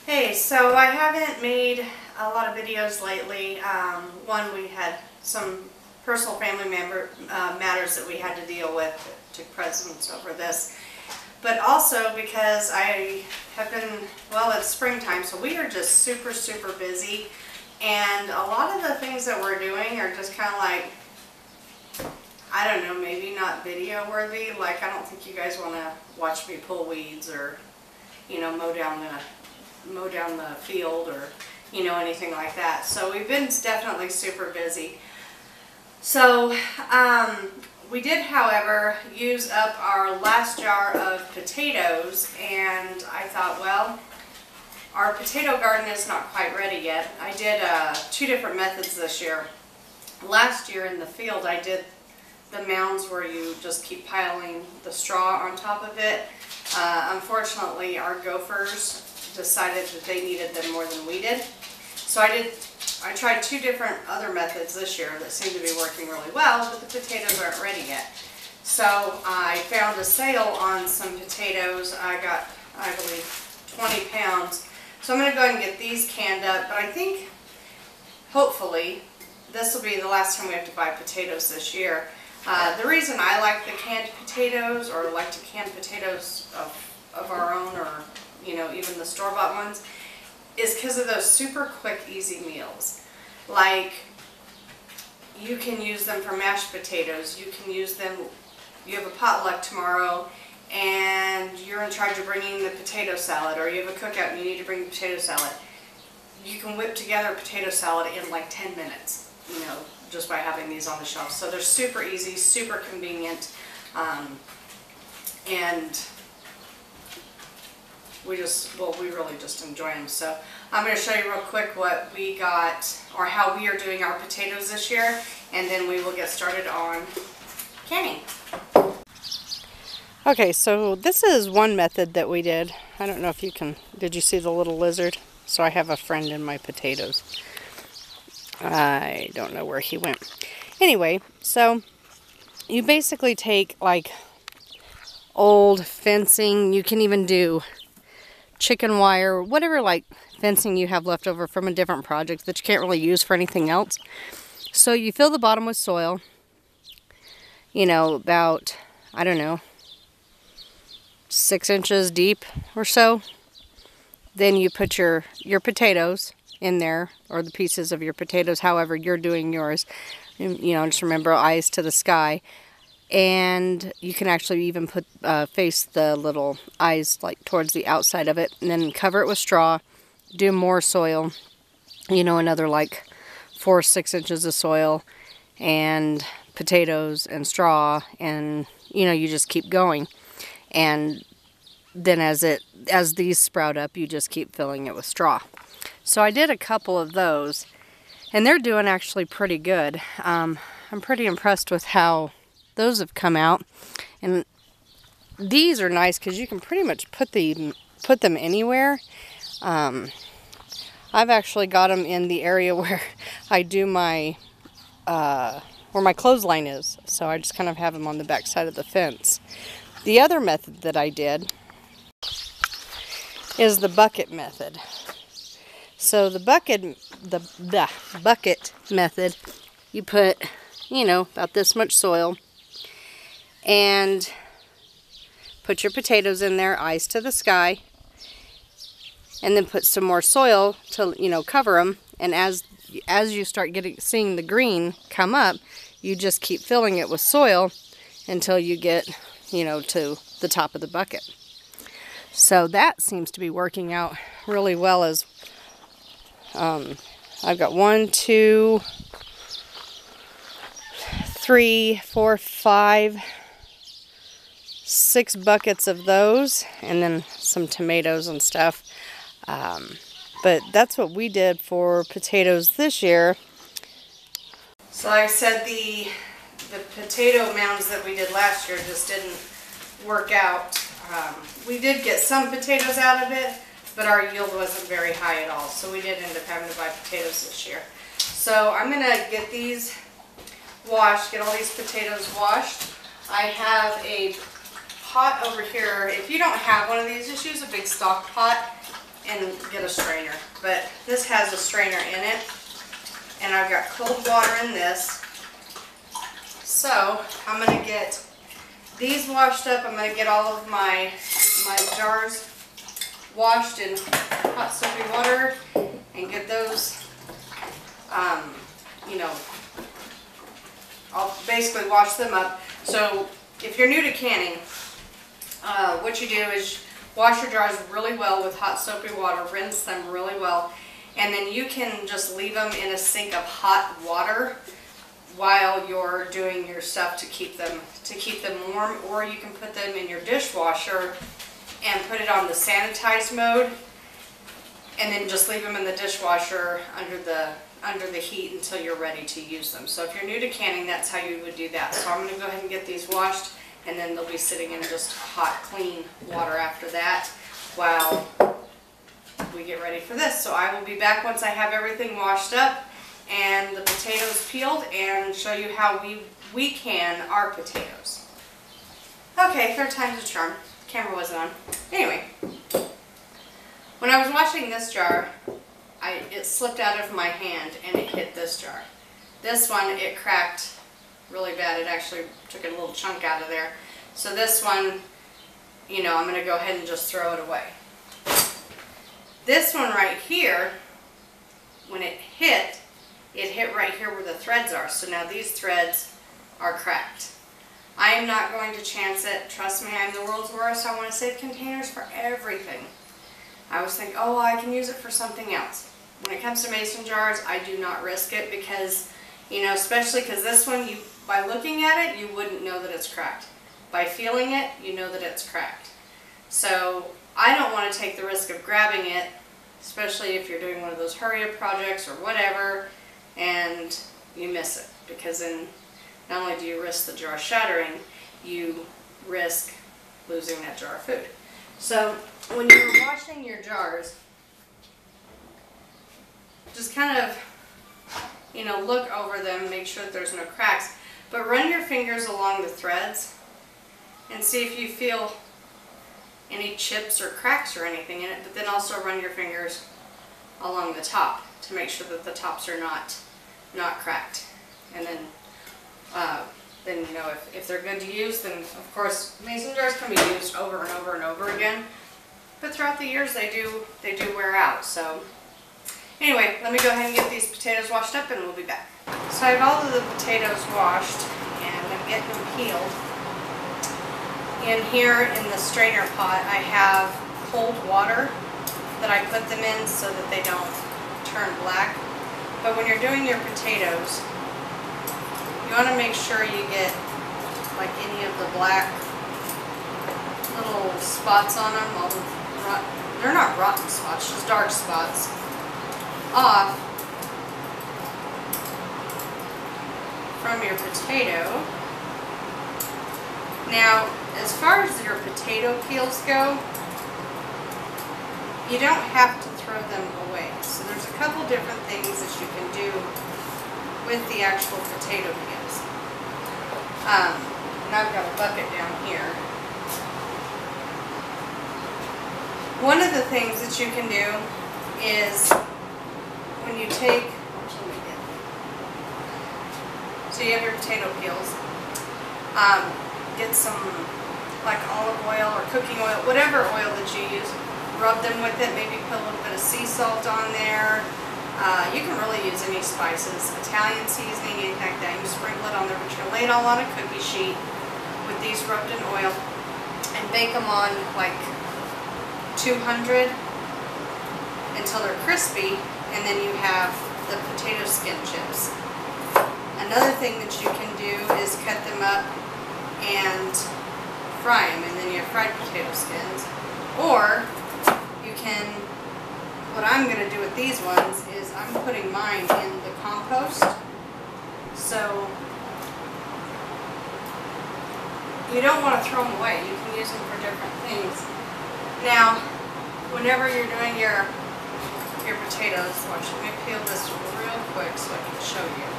Hey, so I haven't made a lot of videos lately. One, we had some personal family matters that we had to deal with, took precedence over this. But also because I have been, well, it's springtime, so we are just super, super busy. And a lot of the things that we're doing are just kind of like, I don't know, maybe not video worthy. Like, I don't think you guys want to watch me pull weeds or, you know, mow down the field or, you know, anything like that. So we've been definitely super busy. So we did, however, use up our last jar of potatoes, and I thought, well, our potato garden is not quite ready yet. I did two different methods this year. Last year in the field I did the mounds where you just keep piling the straw on top of it. Unfortunately, our gophers decided that they needed them more than we did. So I tried two different other methods this year that seem to be working really well, but the potatoes aren't ready yet. So I found a sale on some potatoes. I got, I believe, 20 pounds. So I'm going to go ahead and get these canned up, but I think, hopefully, this will be the last time we have to buy potatoes this year. The reason I like the canned potatoes, or like to can potatoes of our own, or you know, even the store-bought ones, is because of those super quick, easy meals. Like, you can use them for mashed potatoes, you can use them, you have a potluck tomorrow, and you're in charge of bringing the potato salad, or you have a cookout and you need to bring the potato salad. You can whip together a potato salad in like 10 minutes, you know, just by having these on the shelf. So they're super easy, super convenient, and we really just enjoy them. So I'm going to show you real quick what we got, or how we are doing our potatoes this year, and then we will get started on canning. Okay, so this is one method that we did. I don't know if you can, did you see the little lizard? So I have a friend in my potatoes. I don't know where he went. Anyway, so you basically take like old fencing, you can even do chicken wire, whatever like fencing you have left over from a different project that you can't really use for anything else. So you fill the bottom with soil, you know, about, I don't know, 6 inches deep or so. Then you put your potatoes in there, or the pieces of your potatoes, however you're doing yours. You know, just remember, eyes to the sky. And you can actually even put face the little eyes like towards the outside of it, and then cover it with straw, do more soil, you know, another like 4 or 6 inches of soil, and potatoes and straw, and you know, you just keep going. And then as these sprout up, you just keep filling it with straw. So I did a couple of those, and they're doing actually pretty good. I'm pretty impressed with how those have come out. And these are nice because you can pretty much put them anywhere. I've actually got them in the area where I do my where my clothesline is, so I just kind of have them on the back side of the fence. The other method that I did is the bucket method. So the bucket method, you put, you know, about this much soil, and put your potatoes in there, eyes to the sky, and then put some more soil to, you know, cover them. And as you start seeing the green come up, you just keep filling it with soil until you get, you know, to the top of the bucket. So that seems to be working out really well. As I've got 1, 2, 3, 4, 5, 6 buckets of those, and then some tomatoes and stuff. But that's what we did for potatoes this year. So like I said, the potato mounds that we did last year just didn't work out. We did get some potatoes out of it, but our yield wasn't very high at all. So we did end up having to buy potatoes this year. So I'm going to get these washed, get all these potatoes washed. I have a pot over here. If you don't have one of these, just use a big stock pot. and get a strainer. But this has a strainer in it, and I've got cold water in this. So I'm going to get these washed up. I'm going to get all of my jars washed in hot soapy water and get those, you know, I'll basically wash them up. So if you're new to canning, what you do is wash your jars really well with hot soapy water, rinse them really well, and then you can just leave them in a sink of hot water while you're doing your stuff to keep them warm, or you can put them in your dishwasher and put it on the sanitize mode, and then just leave them in the dishwasher under the heat until you're ready to use them. So if you're new to canning, that's how you would do that. So I'm going to go ahead and get these washed, and then they'll be sitting in just hot, clean water after that while we get ready for this. So I will be back once I have everything washed up and the potatoes peeled, and show you how we can our potatoes. Okay, third time's a charm. Camera wasn't on. Anyway, when I was washing this jar, it slipped out of my hand and it hit this jar. This one, it cracked really bad. It actually took a little chunk out of there. So this one, you know, I'm going to go ahead and just throw it away. This one right here, when it hit right here where the threads are. So now these threads are cracked. I am not going to chance it. Trust me, I'm the world's worst. I want to save containers for everything. I always think, oh, I can use it for something else. When it comes to mason jars, I do not risk it because, you know, especially because this one, by looking at it, you wouldn't know that it's cracked. By feeling it, you know that it's cracked. So I don't want to take the risk of grabbing it, especially if you're doing one of those hurry-up projects or whatever, and you miss it. Because then not only do you risk the jar shattering, you risk losing that jar of food. So when you're washing your jars, just kind of, you know, look over them, make sure that there's no cracks, but run your fingers along the threads and see if you feel any chips or cracks or anything in it, but then also run your fingers along the top to make sure that the tops are not cracked. And then you know, if they're good to use, then of course mason jars can be used over and over and over again, but throughout the years they do wear out. So anyway, let me go ahead and get these potatoes washed up and we'll be back. So I have all of the potatoes washed and I'm getting them peeled. In here in the strainer pot I have cold water that I put them in so that they don't turn black. But when you're doing your potatoes, you want to make sure you get like any of the black little spots on them, they're not rotten spots, just dark spots, off from your potato. Now, as far as your potato peels go, you don't have to throw them away. So there's a couple different things that you can do with the actual potato peels. And I've got a bucket down here. One of the things that you can do is when you take, so you have your potato peels, get some like olive oil or cooking oil, whatever oil that you use, rub them with it, maybe put a little bit of sea salt on there. You can really use any spices, Italian seasoning, anything like that. You sprinkle it on there, but you're lay it all on a cookie sheet with these rubbed in oil and bake them on like 200 until they're crispy, and then you have the potato skin chips. Another thing that you can do is cut them up and fry them, and then you have fried potato skins. Or you can, what I'm going to do with these ones is I'm putting mine in the compost. So you don't want to throw them away. You can use them for different things. Now, whenever you're doing your potatoes, watch, let me peel this real quick so I can show you.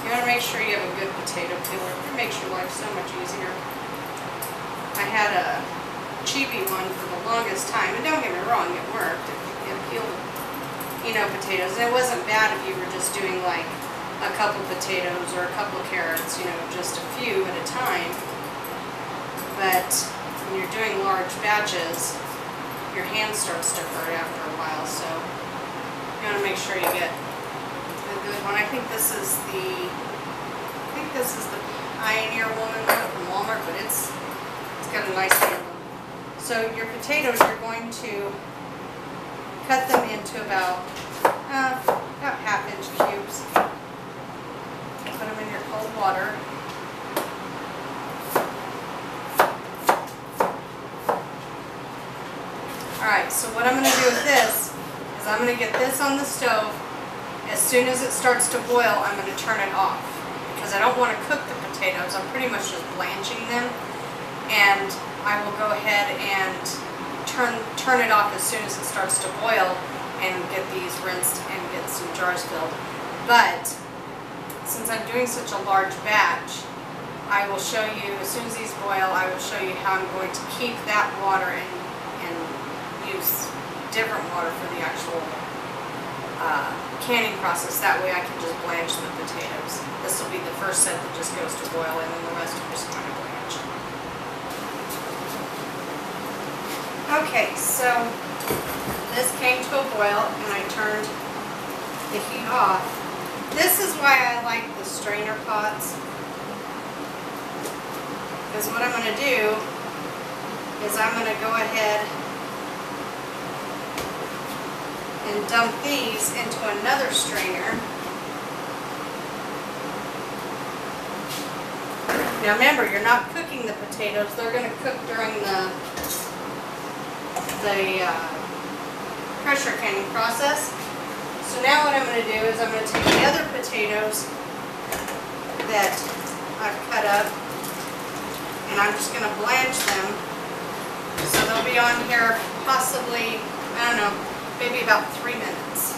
You want to make sure you have a good potato peeler. It makes your life so much easier. I had a cheapy one for the longest time, and don't get me wrong, it worked. It peeled, you know, potatoes. And it wasn't bad if you were just doing like a couple potatoes or a couple carrots, you know, just a few at a time. But when you're doing large batches, your hand starts to hurt after a while, so you want to make sure you get a good one. I think this is the Pioneer Woman one from Walmart, but it's got a nice handle. So your potatoes, you're going to cut them into about 1/2 inch cubes. Put them in your cold water. Alright, so what I'm going to do with this is I'm going to get this on the stove. As soon as it starts to boil, I'm going to turn it off, because I don't want to cook the potatoes. I'm pretty much just blanching them, and I will go ahead and turn it off as soon as it starts to boil and get these rinsed and get some jars filled. But since I'm doing such a large batch, I will show you, as soon as these boil, I will show you how I'm going to keep that water and use different water for the actual canning process. That way I can just blanch the potatoes. This will be the first set that just goes to boil, and then the rest are just going to blanch. Okay, so this came to a boil and I turned the heat off. This is why I like the strainer pots, because what I'm going to do is I'm going to go ahead and dump these into another strainer. Now remember, you're not cooking the potatoes. They're going to cook during the pressure canning process. So now what I'm going to do is I'm going to take the other potatoes that I've cut up, and I'm just going to blanch them. So they'll be on here possibly, I don't know, maybe about 3 minutes.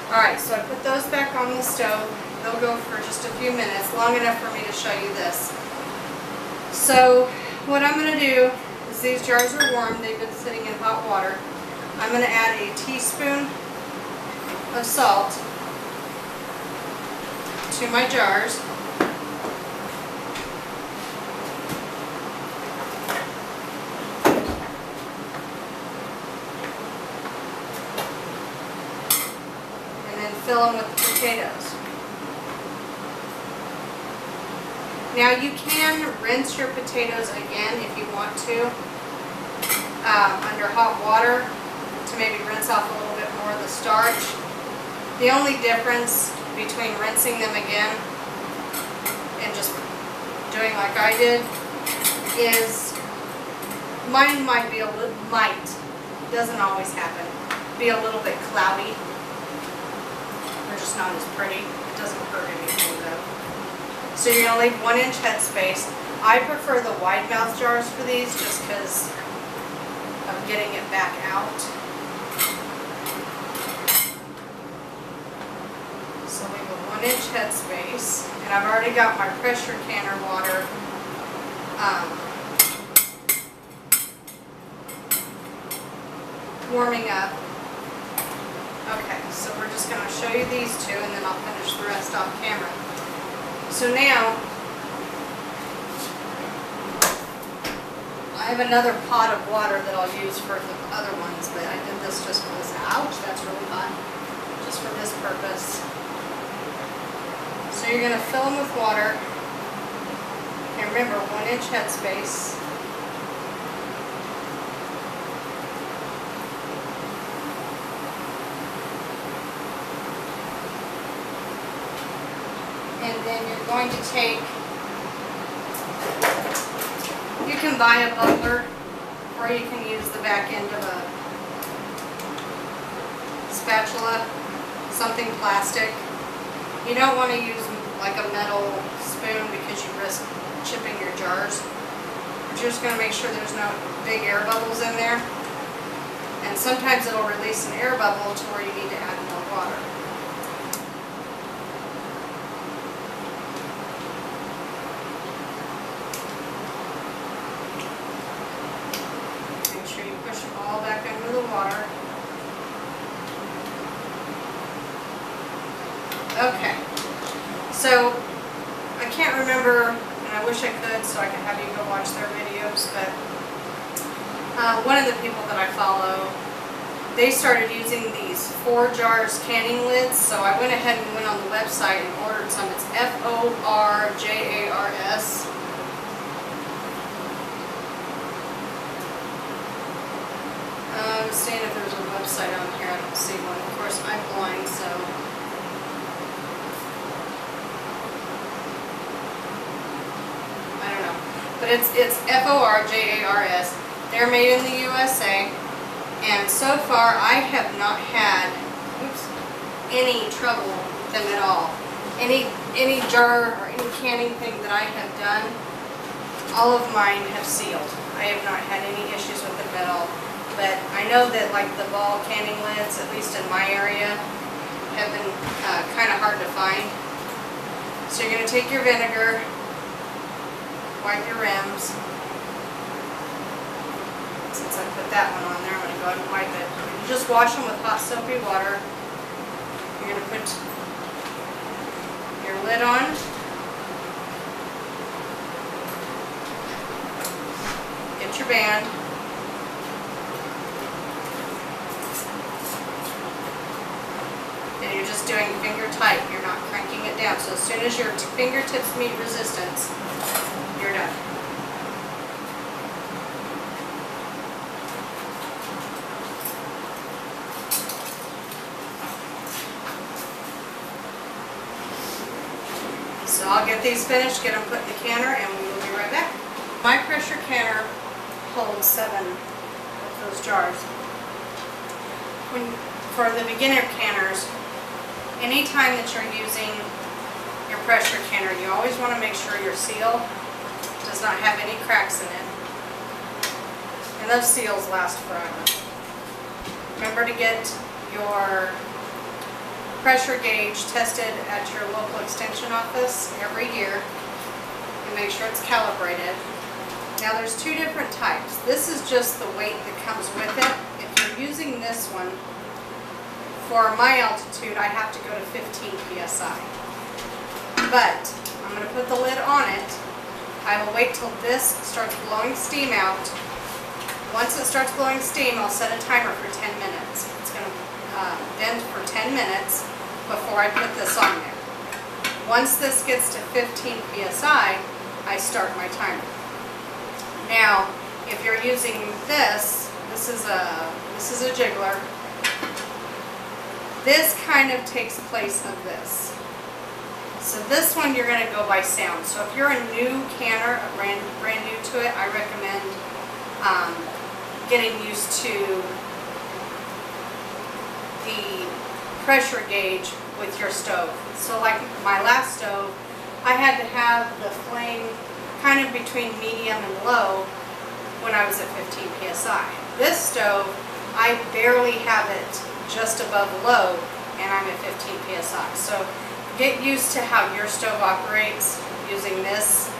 Alright, so I put those back on the stove. They'll go for just a few minutes, long enough for me to show you this. So what I'm going to do is, these jars are warm, they've been sitting in hot water. I'm going to add a teaspoon of salt to my jars. Fill them with the potatoes. Now you can rinse your potatoes again if you want to under hot water to maybe rinse off a little bit more of the starch. The only difference between rinsing them again and just doing like I did is mine might be a little, doesn't always happen, be a little bit cloudy. Just not as pretty. It doesn't hurt anything though. So you're going to leave 1 inch headspace. I prefer the wide mouth jars for these just because of getting it back out. So leave a 1 inch headspace. And I've already got my pressure canner water warming up. Okay, so we're just going to show you these two, and then I'll finish the rest off camera. So now, I have another pot of water that I'll use for the other ones, but I did this just for this. Ouch, that's really hot. Just for this purpose. So you're going to fill them with water. And remember, 1 inch headspace. And then you're going to take, you can buy a bubbler, or you can use the back end of a spatula, something plastic. You don't want to use like a metal spoon because you risk chipping your jars. But you're just going to make sure there's no big air bubbles in there. And sometimes it'll release an air bubble to where you need to add more water. Okay, so I can't remember, and I wish I could so I could have you go watch their videos, but one of the people that I follow, they started using these 4 jars canning lids, so I went ahead and went on the website and ordered some. It's F-O-R-J-A-R-S. I was seeing if there's a website on here. I don't see one. Of course, I'm blind, so. I don't know. But it's F-O-R-J-A-R-S. They're made in the USA. And so far, I have not had any trouble with them at all. Any jar or any canning thing that I have done, all of mine have sealed. I have not had any issues with them at all. But I know that like the ball canning lids, at least in my area, have been kind of hard to find. So you're going to take your vinegar, wipe your rims. Since I put that one on there, I'm going to go ahead and wipe it. You just wash them with hot soapy water. You're going to put your lid on. Get your band. And you're just doing finger tight. You're not cranking it down. So as soon as your fingertips meet resistance, you're done. So I'll get these finished, get them put in the canner, and we will be right back. My pressure canner holds 7 of those jars. For the beginner canners, anytime that you're using your pressure canner, you always want to make sure your seal does not have any cracks in it. And those seals last forever. Remember to get your pressure gauge tested at your local extension office every year and make sure it's calibrated. Now there's 2 different types. This is just the weight that comes with it. If you're using this one, for my altitude I have to go to 15 psi. But I'm going to put the lid on it. I will wait till this starts blowing steam out. Once it starts blowing steam, I'll set a timer for 10 minutes. It's going to vent for 10 minutes before I put this on there. Once this gets to 15 psi, I start my timer. Now, if you're using this is a jiggler. This kind of takes place of this. So this one you're going to go by sound. So if you're a new canner, brand new to it, I recommend getting used to the pressure gauge with your stove. So like my last stove, I had to have the flame kind of between medium and low when I was at 15 psi. This stove, I barely have it just above low and I'm at 15 psi. So get used to how your stove operates using this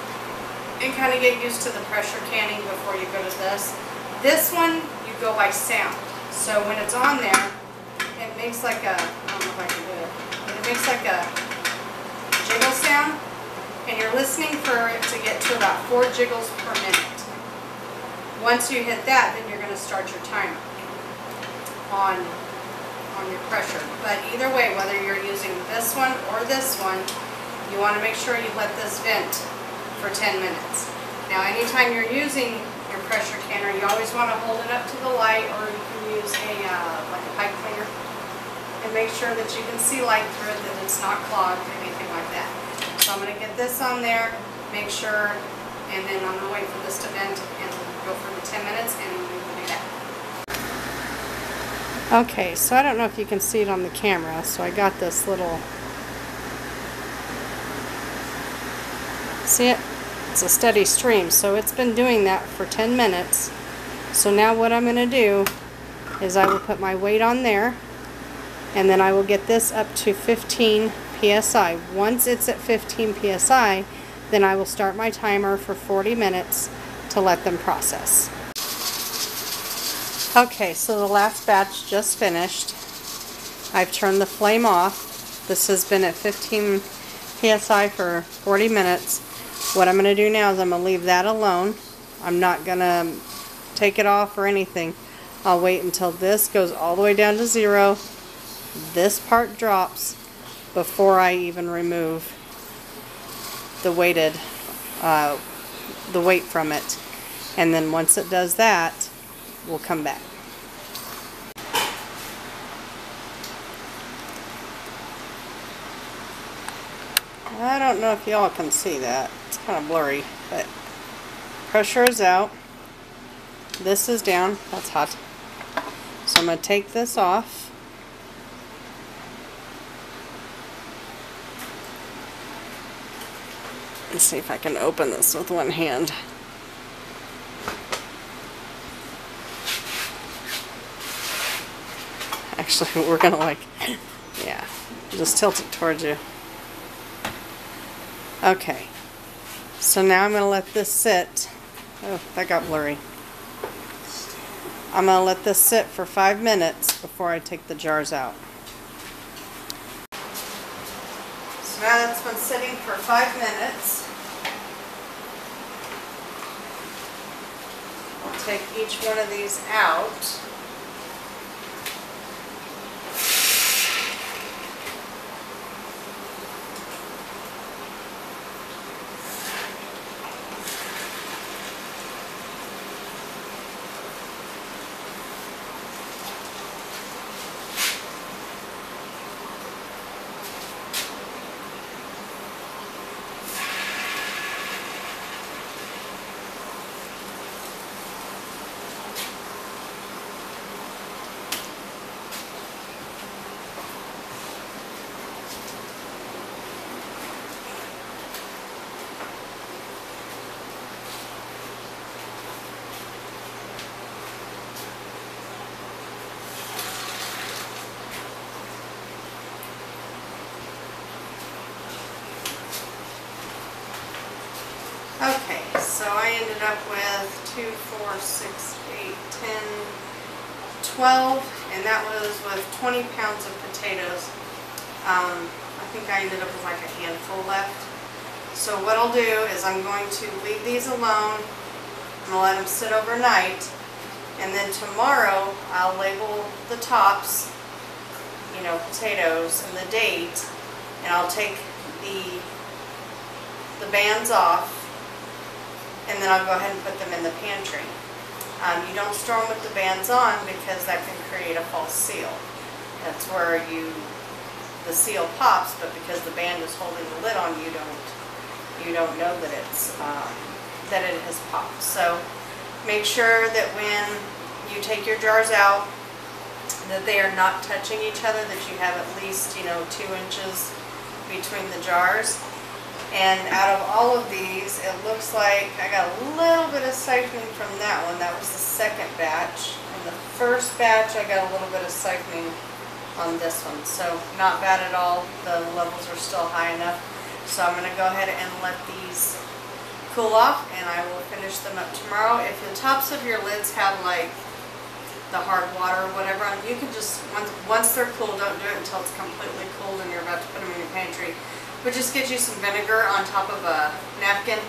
and kind of get used to the pressure canning before you go to this. This one, you go by sound. So when it's on there, it makes like a, I don't know if I can do it, but it makes like a jiggle sound, and you're listening for it to get to about 4 jiggles per minute. Once you hit that, then you're going to start your timer on your pressure. But either way, whether you're using this one or this one, you want to make sure you let this vent for 10 minutes. Now anytime you're using your pressure canner, you always want to hold it up to the light, or you can use a like a pipe cleaner, and make sure that you can see light through it, that it's not clogged or anything like that. So I'm going to get this on there, make sure, and then I'm going to wait for this to vent and go for the 10 minutes, and we will be back. Okay, so I don't know if you can see it on the camera, so I got this little, see it? It's a steady stream, so it's been doing that for 10 minutes. So now what I'm going to do is I will put my weight on there, and then I will get this up to 15 psi. Once it's at 15 psi, then I will start my timer for 40 minutes to let them process. Okay, so the last batch just finished. I've turned the flame off. This has been at 15 psi for 40 minutes. What I'm going to do now is I'm going to leave that alone. I'm not going to take it off or anything. I'll wait until this goes all the way down to 0. This part drops before I even remove the weight from it. And then once it does that, we'll come back. I don't know if y'all can see that. It's kind of blurry, but pressure is out. This is down. That's hot. So I'm going to take this off. Let's see if I can open this with one hand. Actually, we're going to yeah, just tilt it towards you. Okay, so now I'm going to let this sit. Oh, that got blurry. I'm going to let this sit for 5 minutes before I take the jars out. So now that's been sitting for 5 minutes. I'll take each one of these out. Okay, so I ended up with 2, 4, 6, 8, 10, 12, and that was with 20 pounds of potatoes. I think I ended up with like a handful left. So what I'll do is I'm going to leave these alone. I'm going to let them sit overnight, and then tomorrow I'll label the tops, you know, potatoes, and the date, and I'll take the bands off. And then I'll go ahead and put them in the pantry. You don't store them with the bands on because that can create a false seal. That's where the seal pops, but because the band is holding the lid on, you don't know that that it has popped. So make sure that when you take your jars out, that they are not touching each other. That you have at least 2 inches between the jars. And out of all of these, it looks like I got a little bit of siphoning from that one. That was the second batch. And the first batch, I got a little bit of siphoning on this one. So not bad at all. The levels are still high enough. So I'm going to go ahead and let these cool off, and I will finish them up tomorrow. If the tops of your lids have like the hard water or whatever on, you can just, once they're cool, don't do it until it's completely cooled and you're about to put them in your pantry. But just get you some vinegar on top of a napkin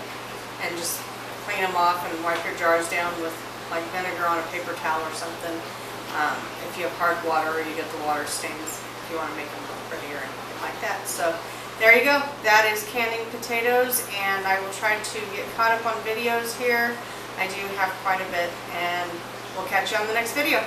and just clean them off and wipe your jars down with like vinegar on a paper towel or something. If you have hard water or you get the water stains, if you want to make them look prettier or anything like that. So there you go. That is canning potatoes, and I will try to get caught up on videos here. I do have quite a bit, and we'll catch you on the next video.